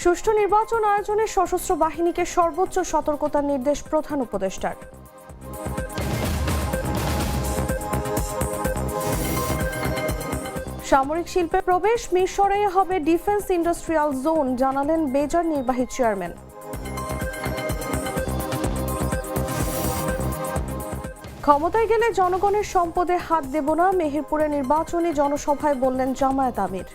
সুষ্ঠু নির্বাচন আয়োজনে সশস্ত্র বাহিনীকে সর্বোচ্চ সতর্কতার নির্দেশ প্রধান উপদেষ্টার। সামরিক শিল্পে প্রবেশ, মিরসরাইয়ে হবে ডিফেন্স ইন্ডাস্ট্রিয়াল জোন, জানালেন বেজার নির্বাহী চেয়ারম্যান। ক্ষমতায় গেলে জনগণের সম্পদে হাত দেব না, মেহেরপুরে নির্বাচনী জনসভায় বললেন জামায়াত আমির।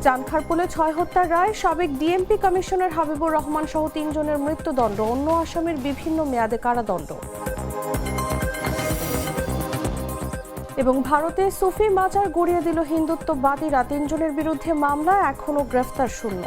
চানখারপুলে 6 হত্যার রায়, সাবেক ডিএমপি কমিশনার হাবিবুর রহমান সহ 3 জনের মৃত্যুদণ্ড, অন্য আসামির বিভিন্ন মেয়াদে কারাদণ্ড। এবং ভারতে সুফি মাজার গড়িয়ে দিল হিন্দুত্ববাদীরা, 3 জনের বিরুদ্ধে মামলা, এখনো গ্রেফতার শূন্য।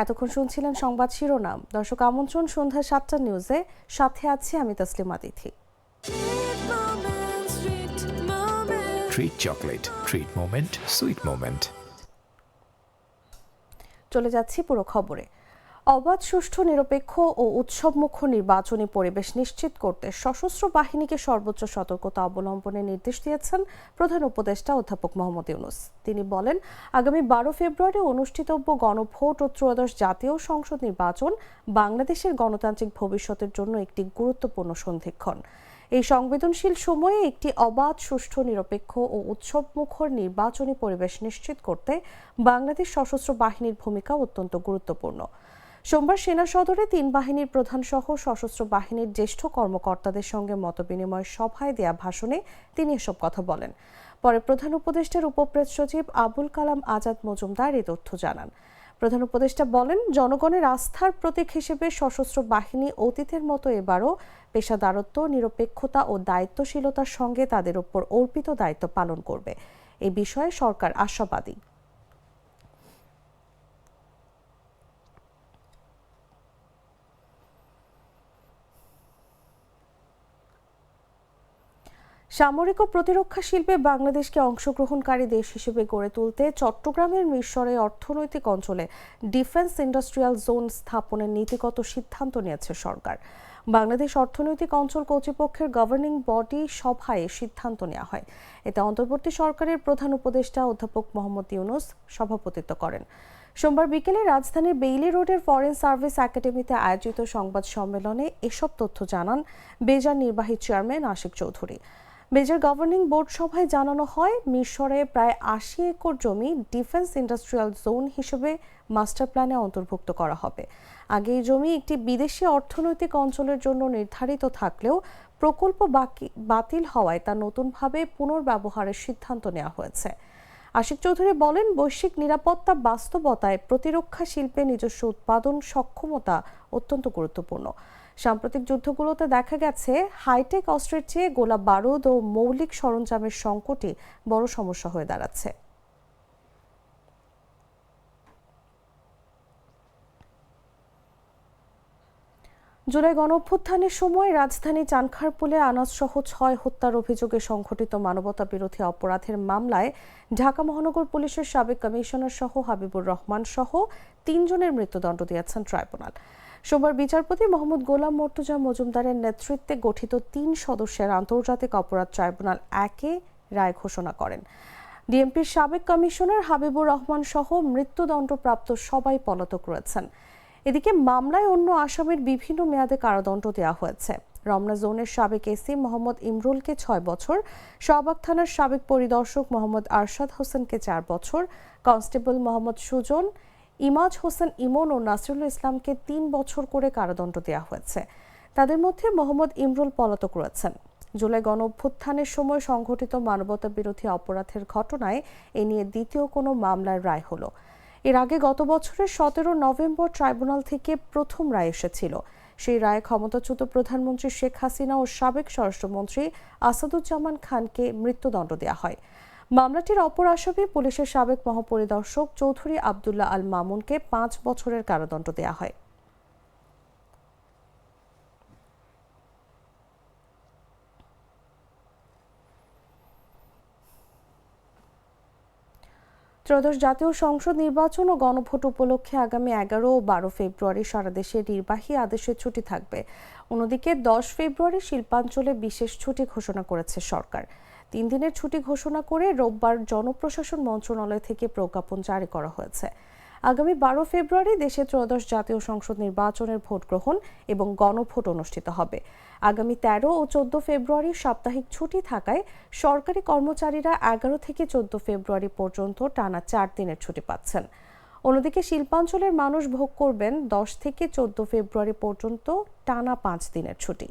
এতক্ষণ শুনছিলেন সংবাদ শিরোনাম। দর্শক, আমন্ত্রণ সন্ধ্যা 7টা নিউজে, সাথে আছি আমি Taslima Tithi. Treat chocolate, treat moment, sweet moment. চলে যাচ্ছি পুরো খবরে। অবাধ, সুষ্ঠু, নিরপেক্ষ ও উৎসবমুখর নির্বাচনী পরিবেশ নিশ্চিত করতে সশস্ত্র বাহিনীকে সর্বোচ্চ সতর্কতা অবলম্বনের নির্দেশ দিয়েছেন প্রধান উপদেষ্টা অধ্যাপক মোহাম্মদ ইউনূস। তিনি বলেন, আগামী 12 ফেব্রুয়ারি অনুষ্ঠিতব্য গণভোট ও ত্রয়োদশ জাতীয় সংসদ নির্বাচন বাংলাদেশের গণতান্ত্রিক ভবিষ্যতের জন্য একটি গুরুত্বপূর্ণ সন্ধিক্ষণ। এই সংবেদনশীল সময়ে একটি অবাধ, সুষ্ঠু, নিরপেক্ষ ও উৎসবমুখর নির্বাচনী পরিবেশ নিশ্চিত করতে বাংলাদেশ সশস্ত্র বাহিনীর ভূমিকা অত্যন্ত গুরুত্বপূর্ণ। সোমবার সেনা সদরে 3 বাহিনীর প্রধান সহ সশস্ত্র বাহিনীর জ্যেষ্ঠ কর্মকর্তাদের সঙ্গে মতবিনিময় সভায় দেয়া ভাষণে তিনি এসব কথা বলেন। পরে প্রধান উপদেষ্টার উপপ্রেস সচিব আবুল কালাম আজাদ মজুমদার এই তথ্য জানান। প্রধান উপদেষ্টা বলেন, জনগণের আস্থার প্রতীক হিসেবে সশস্ত্র বাহিনী অতীতের মতো এবারও পেশাদারত্ব, নিরপেক্ষতা ও দায়িত্বশীলতার সঙ্গে তাদের উপর অর্পিত দায়িত্ব পালন করবে। এ বিষয়ে সরকার আশাবাদী। সামরিক ও প্রতিরক্ষা শিল্পে বাংলাদেশকে অংশগ্রহণকারী দেশ হিসেবে গড়ে তুলতে চট্টগ্রামের মিরসরাই অর্থনৈতিক অঞ্চলে ডিফেন্স ইন্ডাস্ট্রিয়াল জোন স্থাপনের নীতিগত সিদ্ধান্ত নিয়েছে সরকার। বাংলাদেশ অর্থনৈতিক অঞ্চল কর্তৃপক্ষের গভর্নিং বডি সভায় সিদ্ধান্ত নেওয়া হয়। এতে অন্তর্বর্তী সরকারের প্রধান উপদেষ্টা অধ্যাপক মোহাম্মদ ইউনূস সভাপতিত্ব করেন। সোমবার বিকেলে রাজধানীর বেইলি রোডের ফরেন সার্ভিস একাডেমিতে আয়োজিত সংবাদ সম্মেলনে এসব তথ্য জানান বেজার নির্বাহী চেয়ারম্যান আশিক চৌধুরী। বেজার গভর্নিং বোর্ড সভায় জানানো হয়, মিরসরাইয়ে প্রায় 80 একর জমি ডিফেন্স ইন্ডাস্ট্রিয়াল জোন হিসেবে মাস্টার প্ল্যানে অন্তর্ভুক্ত করা হবে। আগে এই জমি একটি বিদেশি অর্থনৈতিক অঞ্চলের জন্য নির্ধারিত থাকলেও প্রকল্প বাতিল হওয়ায় তা নতুনভাবে পুনর্ব্যবহারের সিদ্ধান্ত নেওয়া হয়েছে। আশিক চৌধুরী বলেন, বৈশ্বিক নিরাপত্তা বাস্তবতায় প্রতিরক্ষা শিল্পে নিজস্ব উৎপাদন সক্ষমতা অত্যন্ত গুরুত্বপূর্ণ। সাম্প্রতিক যুদ্ধগুলোতে দেখা গেছে, হাইটেক অস্ত্রের চেয়ে গোলা বারুদ ও মৌলিক সরঞ্জামের সংকটই বড় সমস্যা হয়ে দাঁড়াচ্ছে। জুলাই গণঅভ্যুত্থানের সময় রাজধানী চানখারপুলে আনাজসহ 6 হত্যার অভিযোগে সংঘটিত মানবতা বিরোধী অপরাধের মামলায় ঢাকা মহানগর পুলিশের সাবেক কমিশনার সহ হাবিবুর রহমান সহ 3 জনের মৃত্যুদণ্ড দিয়েছেন ট্রাইব্যুনাল। সোমবার বিচারপতি মোহাম্মদ গোলাম মর্তুজা মজুমদারের নেতৃত্বে গঠিত 3 সদস্যের আন্তর্জাতিক অপরাধ ট্রাইব্যুনাল 1-এ রায় ঘোষণা করেন। ডিএমপির সাবেক কমিশনার হাবিবুর রহমান সহ মৃত্যুদণ্ডপ্রাপ্ত সবাই পলাতক রয়েছেন। এদিকে মামলায় অন্য আসামির বিভিন্ন মেয়াদে কারাদণ্ড দেওয়া হয়েছে। রমনা জোনের সাবেক এসি মোহাম্মদ ইমরুলকে 6 বছর, শাহবাগ থানার সাবেক পরিদর্শক মোহাম্মদ আরশাদ হোসেনকে 4 বছর, কনস্টেবল মোহাম্মদ সুজন, ইমাজ হোসেন ইমন ও নাসিরুল ইসলামকে 3 বছর করে কারাদণ্ড দেওয়া হয়েছে। তাদের মধ্যে মোহাম্মদ ইমরুল পলাতক রয়েছেন। জুলাই গণঅভ্যুত্থানের সময় সংঘটিত মানবতা বিরোধী অপরাধের ঘটনায় এ নিয়ে দ্বিতীয় কোনো মামলার রায় হলো। এর আগে গত বছরের 17 নভেম্বর ট্রাইব্যুনাল থেকে প্রথম রায় এসেছিল। সেই রায়ে ক্ষমতাচ্যুত প্রধানমন্ত্রী শেখ হাসিনা ও সাবেক স্বরাষ্ট্রমন্ত্রী আসাদুজ্জামান খানকে মৃত্যুদণ্ড দেওয়া হয়। মামলাটির অপর আসামি পুলিশের সাবেক মহাপরিদর্শক চৌধুরী আবদুল্লাহ আল মামুনকে 5 বছরের কারাদণ্ড দেওয়া হয়। ত্রয়োদশ জাতীয় সংসদ নির্বাচন ও গণভোট উপলক্ষে আগামী 11 ও 12 ফেব্রুয়ারি সারা দেশে নির্বাহী আদেশের ছুটি থাকবে। অন্যদিকে 10 ফেব্রুয়ারি শিল্পাঞ্চলে বিশেষ ছুটি ঘোষণা করেছে সরকার। 3 দিনের ছুটি ঘোষণা করে রোববার জনপ্রশাসন মন্ত্রণালয় থেকে প্রজ্ঞাপন জারি করা হয়েছে। আগামী 12 ফেব্রুয়ারি দেশে ত্রয়োদশ জাতীয় সংসদ নির্বাচনের ভোট গ্রহণ এবং গণভোট অনুষ্ঠিত হবে। আগামী 13 ও 14 ফেব্রুয়ারি সাপ্তাহিক ছুটি থাকায় সরকারি কর্মচারীরা 11 থেকে 14 ফেব্রুয়ারি পর্যন্ত টানা 4 দিনের ছুটি পাচ্ছেন। অন্যদিকে শিল্পাঞ্চলের মানুষ ভোগ করবেন 10 থেকে 14 ফেব্রুয়ারি পর্যন্ত টানা 5 দিনের ছুটি।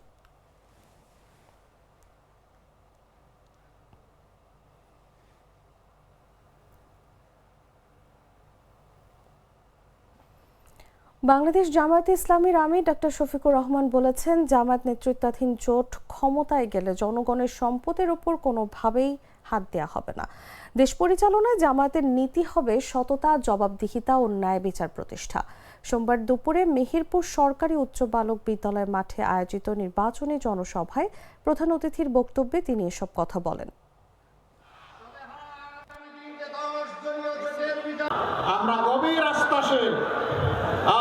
বাংলাদেশ জামায়াতে ইসলামীর আমির ডক্টর শফিকুর রহমান বলেছেন, জামায়াত নেতৃত্বাধীন জোট ক্ষমতায় গেলে জনগণের সম্পদের উপর কোনোভাবেই হাত দেওয়া হবে না। দেশ পরিচালনায় জামায়াতের নীতি হবে সততা, জবাবদিহিতা ও ন্যায় বিচার প্রতিষ্ঠা। সোমবার দুপুরে মেহেরপুর সরকারি উচ্চ বালক বিদ্যালয় মাঠে আয়োজিত নির্বাচনী জনসভায় প্রধান অতিথির বক্তব্যে তিনি এসব কথা বলেন। আমরা গভীর আস্থাশীল,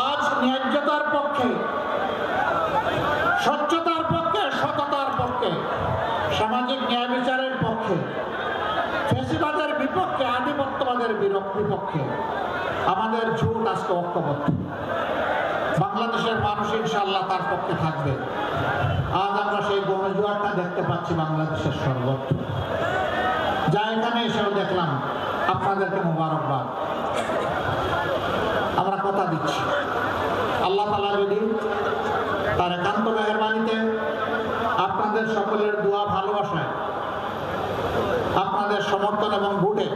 আজ ন্যায্যতার পক্ষে, স্বচ্ছতার পক্ষে, সততার পক্ষে, সামাজিক ন্যায় বিচারের পক্ষে, ফ্যাসিবাদের বিপক্ষে, আধিপত্যবাদের বিপক্ষে আমাদের জোট আজকে ঐক্যবদ্ধ। বাংলাদেশের মানুষ ইনশাআল্লাহ তার পক্ষে থাকবে। আজ আমরা সেই গণজোয়ারটা দেখতে পাচ্ছি বাংলাদেশের সর্বত্র। যা এখানে এসেও দেখলাম, আপনাদেরকে মোবারকবাদ। আমরা কথা দিচ্ছি, আল্লাহ তাআলা যদি তার একান্ত মেহেরবানিতে আপনাদের সকলের দোয়া, ভালোবাসায়, আপনাদের সমর্থন এবং ভোটে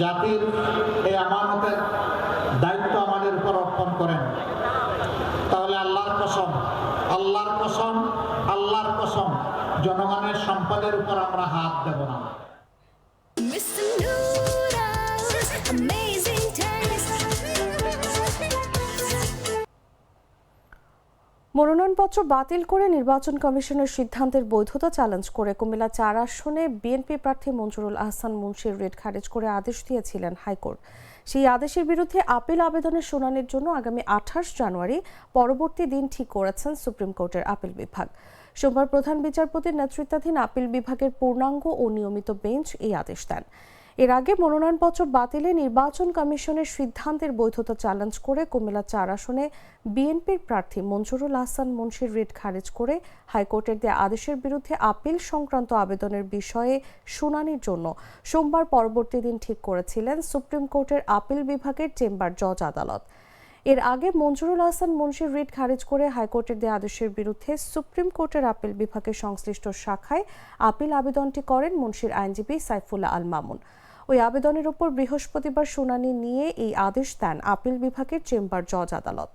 জাতির এই আমানতের দায়িত্ব আমাদের উপর অর্পণ করেন, তাহলে আল্লাহর কসম, আল্লাহর কসম, আল্লাহর কসম, জনগণের সম্পদের উপর আমরা হাত দেব না। মনোনয়নপত্র বাতিল করে নির্বাচন কমিশনের সিদ্ধান্তের বৈধতা চ্যালেঞ্জ করে কুমিল্লা 4 আসনে বিএনপি প্রার্থী মঞ্জুরুল আহসান মুন্সির রিট খারিজ করে আদেশ দিয়েছিলেন হাইকোর্ট। সেই আদেশের বিরুদ্ধে আপিল আবেদনের শুনানির জন্য আগামী 28 জানুয়ারি পরবর্তী দিন ঠিক করেছেন সুপ্রিম কোর্টের আপিল বিভাগ। সোমবার প্রধান বিচারপতির নেতৃত্বাধীন আপিল বিভাগের পূর্ণাঙ্গ ও নিয়মিত বেঞ্চ এই আদেশ দেন। এর আগে মনোনয়নপত্র বাতিলে নির্বাচন কমিশনের সিদ্ধান্তের বৈধতা চ্যালেঞ্জ করে কুমিল্লা 4 আসনে বিএনপির প্রার্থী মঞ্জুরুল আহসান মুন্সির রিট খারিজ করে হাইকোর্টের দেয়া আদেশের বিরুদ্ধে আপিল সংক্রান্ত আবেদনের বিষয়ে শুনানির জন্য সোমবার পরবর্তী দিন ঠিক করেছিলেন সুপ্রিম কোর্টের আপিল বিভাগের চেম্বার জজ আদালত। এর আগে মঞ্জুরুল আহসান মুন্সির রিট খারিজ করে হাইকোর্টের দেয়া আদেশের বিরুদ্ধে সুপ্রিম কোর্টের আপিল বিভাগের সংশ্লিষ্ট শাখায় আপিল আবেদনটি করেন মুন্সির আইনজীবী সাইফুল্লাহ আল মামুন। ওই আবেদনের উপর বৃহস্পতিবার শুনানি নিয়ে এই আদেশ দেন আপিল বিভাগের চেম্বার জজ আদালত।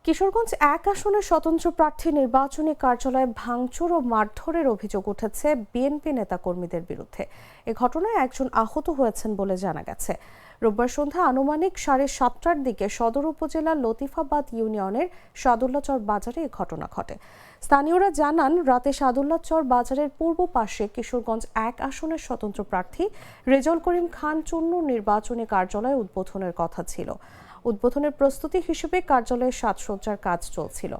কিশোরগঞ্জ 1 আসনের স্বতন্ত্র প্রার্থী নির্বাচনী কার্যালয়ে ভাঙচুর ও মারধরের অভিযোগ উঠেছে বিএনপি নেতাকর্মীদের বিরুদ্ধে। এ ঘটনায় একজন আহত হয়েছেন বলে জানা গেছে। রোববার সন্ধ্যা আনুমানিক 7:30টার দিকে সদর উপজেলার লতিফাবাদ ইউনিয়নের সাদুল্লাচর বাজারে এ ঘটনা ঘটে। স্থানীয়রা জানান, রাতে সাদুল্লাচর বাজারের পূর্ব পাশে কিশোরগঞ্জ 1 আসনের স্বতন্ত্র প্রার্থী রেজাউল করিম খান চুন্নুর নির্বাচনী কার্যালয় উদ্বোধনের কথা ছিল। উদ্বোধনের প্রস্তুতি হিসেবে কার্যালয়ের সাজসজ্জার কাজ চলছিল।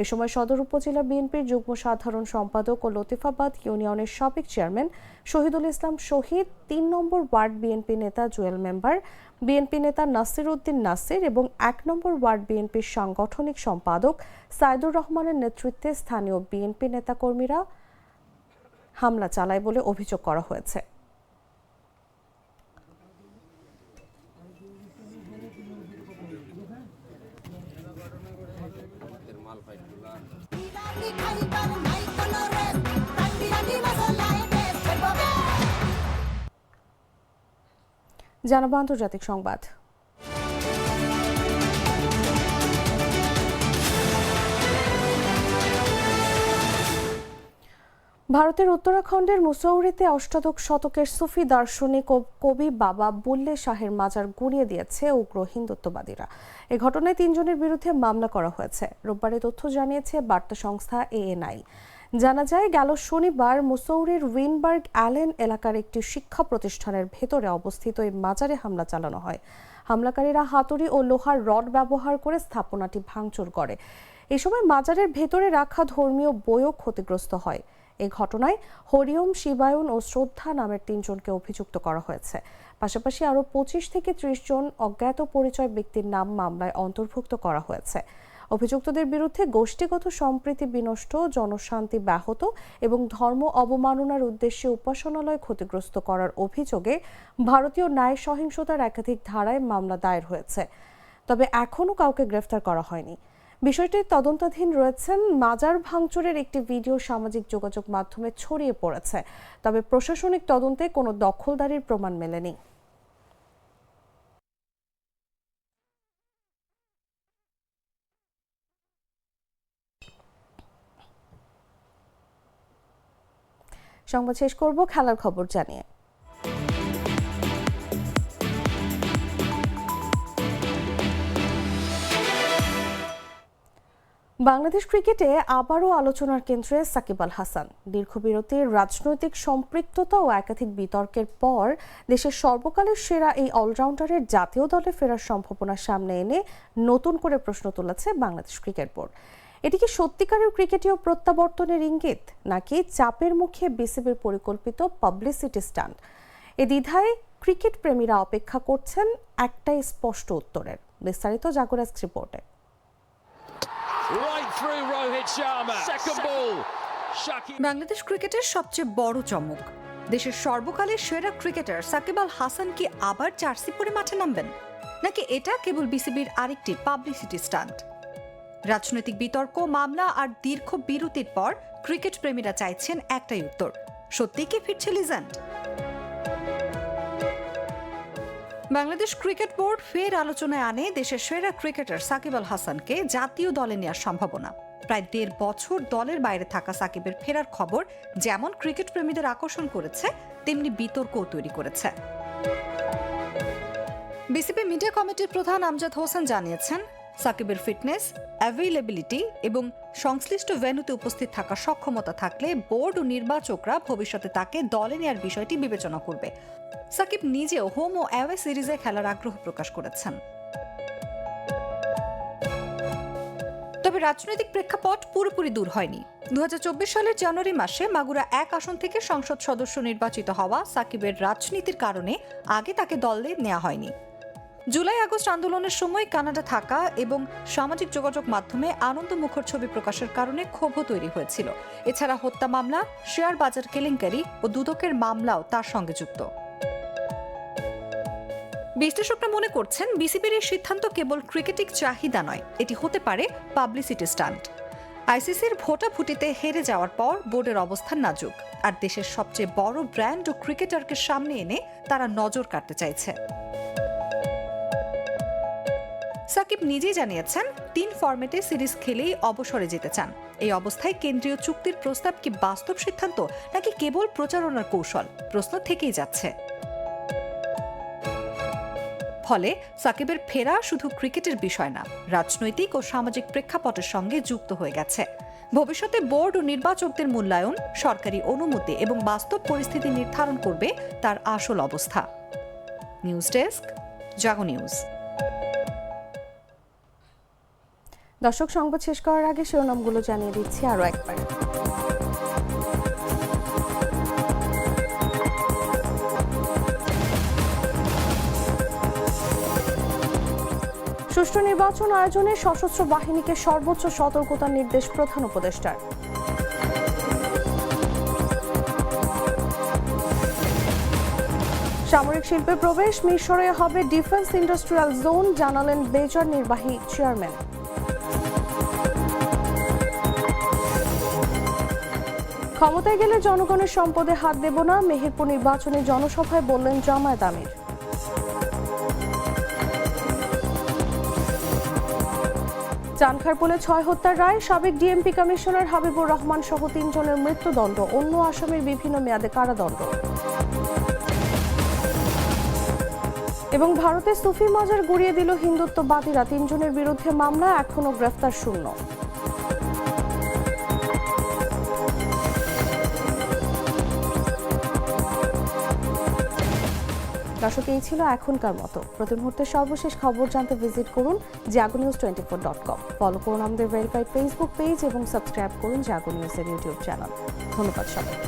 এ সময় সদর উপজেলা বিএনপির যুগ্ম সাধারণ সম্পাদক ও লতিফাবাদ ইউনিয়নের সাবেক চেয়ারম্যান শহীদুল ইসলাম শহীদ, 3 নম্বর ওয়ার্ড বিএনপি নেতা জুয়েল মেম্বার, বিএনপি নেতা নাসির উদ্দিন নাসির এবং 1 নম্বর ওয়ার্ড বিএনপির সাংগঠনিক সম্পাদক সাইদুর রহমানের নেতৃত্বে স্থানীয় বিএনপি নেতাকর্মীরা হামলা চালায় বলে অভিযোগ করা হয়েছে। জানাবো আন্তর্জাতিক সংবাদ। ভারতের উত্তরাখণ্ডের মুসৌরিতে অষ্টাদশ শতকের সুফি দার্শনিক ও কবি বাবা বুল্লে শাহের মাজার গুঁড়িয়ে দিয়েছে উগ্র হিন্দুত্ববাদীরা। এ ঘটনায় 3 জনের বিরুদ্ধে মামলা করা হয়েছে। রোববার তথ্য জানিয়েছে বার্তা সংস্থা ANI। জানা যায়, গেল শনিবার মুসৌরির উইনবার্গ অ্যালেন এলাকার একটি শিক্ষা প্রতিষ্ঠানের ভেতরে অবস্থিত এই মাজারে হামলা চালানো হয়। হামলাকারীরা হাতুড়ি ও লোহার রড ব্যবহার করে স্থাপনাটি ভাঙচুর করে। এ সময় মাজারের ভেতরে রাখা ধর্মীয় বইও ক্ষতিগ্রস্ত হয়। এই ঘটনায় হরিওম, শিবায়ন ও শ্রদ্ধা নামের 3 জনকে অভিযুক্ত করা হয়েছে। পাশাপাশি আরও 25 থেকে 30 জন অজ্ঞাত পরিচয় ব্যক্তির নাম মামলায় অন্তর্ভুক্ত করা হয়েছে। অভিযুক্তদের বিরুদ্ধে গোষ্ঠীগত সম্প্রীতি বিনষ্ট, জনশান্তি ব্যাহত এবং ধর্ম অবমাননার উদ্দেশ্যে উপাসনালয় ক্ষতিগ্রস্ত করার অভিযোগে ভারতীয় ন্যায় সহিংসতার একাধিক ধারায় মামলা দায়ের হয়েছে। তবে এখনও কাউকে গ্রেফতার করা হয়নি। বিষয়টির তদন্তাধীন রয়েছেন। মাজার ভাঙচুরের একটি ভিডিও সামাজিক যোগাযোগ মাধ্যমে ছড়িয়ে পড়েছে, তবে প্রশাসনিক তদন্তে কোনো দখলদারির প্রমাণ মেলেনি। সংবাদ শেষ করব খেলার খবর জানিয়ে। বাংলাদেশ ক্রিকেটে আবারও আলোচনার কেন্দ্রে সাকিব আল হাসান। দীর্ঘ বিরতির রাজনৈতিক সম্পৃক্ততা ও একাধিক বিতর্কের পর দেশের সর্বকালের সেরা এই অলরাউন্ডারের জাতীয় দলে ফেরার সম্ভাবনা সামনে এনে নতুন করে প্রশ্ন তুলেছে বাংলাদেশ ক্রিকেট বোর্ড। এটি কি সত্যিকারের ক্রিকেটীয় প্রত্যাবর্তনের ইঙ্গিত, নাকি চাপের মুখে বিসিবির পরিকল্পিত পাবলিসিটি স্টান্ট? এ দ্বিধায় ক্রিকেট প্রেমীরা অপেক্ষা করছেন একটাই স্পষ্ট উত্তরের। বিস্তারিত জাগোরাস রিপোর্টে। বাংলাদেশ ক্রিকেটের সবচেয়ে বড় চমক, দেশের সর্বকালের সেরা ক্রিকেটার সাকিব আল হাসান কি আবার জার্সি পরে মাঠে নামবেন, নাকি এটা কেবল বিসিবির আরেকটি পাবলিসিটি স্টান্ট? রাজনৈতিক বিতর্ক, মামলা আর দীর্ঘ বিরতির পর ক্রিকেট প্রেমীরা চাইছেন একটাই উত্তর। সত্যি কি ফিরছে লিজেন্ড? বাংলাদেশ ক্রিকেট বোর্ড ফের আলোচনায় আনে দেশের সেরা ক্রিকেটার সাকিব আল হাসানকে জাতীয় দলে নেওয়ার সম্ভাবনা। প্রায় 1.5 বছর দলের বাইরে থাকা সাকিবের ফেরার খবর যেমন ক্রিকেট প্রেমীদের আকর্ষণ করেছে, তেমনি বিতর্কও তৈরি করেছে। বিসিবি মিডিয়া কমিটির প্রধান আমজাদ হোসেন জানিয়েছেন, সাকিবের ফিটনেস, অ্যাভেইলেবিলিটি এবং সংশ্লিষ্ট ভেন্যুতে উপস্থিত থাকার সক্ষমতা থাকলে বোর্ড ও নির্বাচকরা ভবিষ্যতে তাকে দলে নেওয়ার বিষয়টি বিবেচনা করবে। সাকিব নিজেও হোম ও অ্যাওয়ে সিরিজে খেলার আগ্রহ প্রকাশ করেছেন। তবে রাজনৈতিক প্রেক্ষাপট পুরোপুরি দূর হয়নি। 2024 সালের জানুয়ারি মাসে মাগুরা 1 আসন থেকে সংসদ সদস্য নির্বাচিত হওয়া সাকিবের রাজনীতির কারণে আগে তাকে দলে নেওয়া হয়নি। জুলাই আগস্ট আন্দোলনের সময় কানাডা থাকা এবং সামাজিক যোগাযোগ মাধ্যমে আনন্দমুখর ছবি প্রকাশের কারণে ক্ষোভও তৈরি হয়েছিল। এছাড়া হত্যা মামলা, শেয়ার বাজার কেলেঙ্কারি ও দুদকের মামলাও তার সঙ্গে যুক্ত। বিশ্লেষকরা মনে করছেন, বিসিবির এই সিদ্ধান্ত কেবল ক্রিকেটিক চাহিদা নয়, এটি হতে পারে পাবলিসিটি স্টান্ট। আইসিসির ভোটাভুটিতে হেরে যাওয়ার পর বোর্ডের অবস্থান নাজুক, আর দেশের সবচেয়ে বড় ব্র্যান্ড ও ক্রিকেটারকে সামনে এনে তারা নজর কাটতে চাইছে। সাকিব নিজেই জানিয়েছেন, 3 ফরম্যাটে সিরিজ খেলেই অবসরে যেতে চান। এই অবস্থায় কেন্দ্রীয় চুক্তির প্রস্তাব কি বাস্তব সিদ্ধান্ত, নাকি কেবল প্রচারণার কৌশল? প্রশ্ন থেকেই যাচ্ছে। ফলে সাকিবের ফেরা শুধু ক্রিকেটের বিষয় না, রাজনৈতিক ও সামাজিক প্রেক্ষাপটের সঙ্গে যুক্ত হয়ে গেছে। ভবিষ্যতে বোর্ড ও নির্বাচকদের মূল্যায়ন, সরকারি অনুমতি এবং বাস্তব পরিস্থিতি নির্ধারণ করবে তার আসল অবস্থা। নিউজ ডেস্ক, জাগো নিউজ। দর্শক, সংবাদ শেষ করার আগে শিরোনামগুলো জানিয়ে দিচ্ছি আরও একবার। সুষ্ঠু নির্বাচন আয়োজনে সশস্ত্র বাহিনীকে সর্বোচ্চ সতর্কতার নির্দেশ প্রধান উপদেষ্টার। সামরিক শিল্পে প্রবেশ, মিরসরাইয়ে হবে ডিফেন্স ইন্ডাস্ট্রিয়াল জোন, জানালেন বেজার নির্বাহী চেয়ারম্যান। ক্ষমতায় গেলে জনগণের সম্পদে হাত দেব না, মেহেরপুর নির্বাচনী জনসভায় বললেন জামায়াত আমির। চানখারপুলে 6 হত্যার রায়, সাবেক ডিএমপি কমিশনার হাবিবুর রহমান সহ 3 জনের মৃত্যুদণ্ড, অন্য আসামির বিভিন্ন মেয়াদে কারাদণ্ড। এবং ভারতে সুফি মাজার গুড়িয়ে দিল হিন্দুত্ববাদীরা, 3 জনের বিরুদ্ধে মামলা, এখনও গ্রেফতার শূন্য। দর্শক, এই ছিল এখনকার মতো। প্রতি মুহূর্তের সর্বশেষ খবর জানতে ভিজিট করুন jagonews24.com। ফলো করুন আমাদের ভেরিফাইড ফেসবুক পেজ এবং সাবস্ক্রাইব করুন জাগো নিউজের ইউটিউব চ্যানেল। ধন্যবাদ সবাইকে।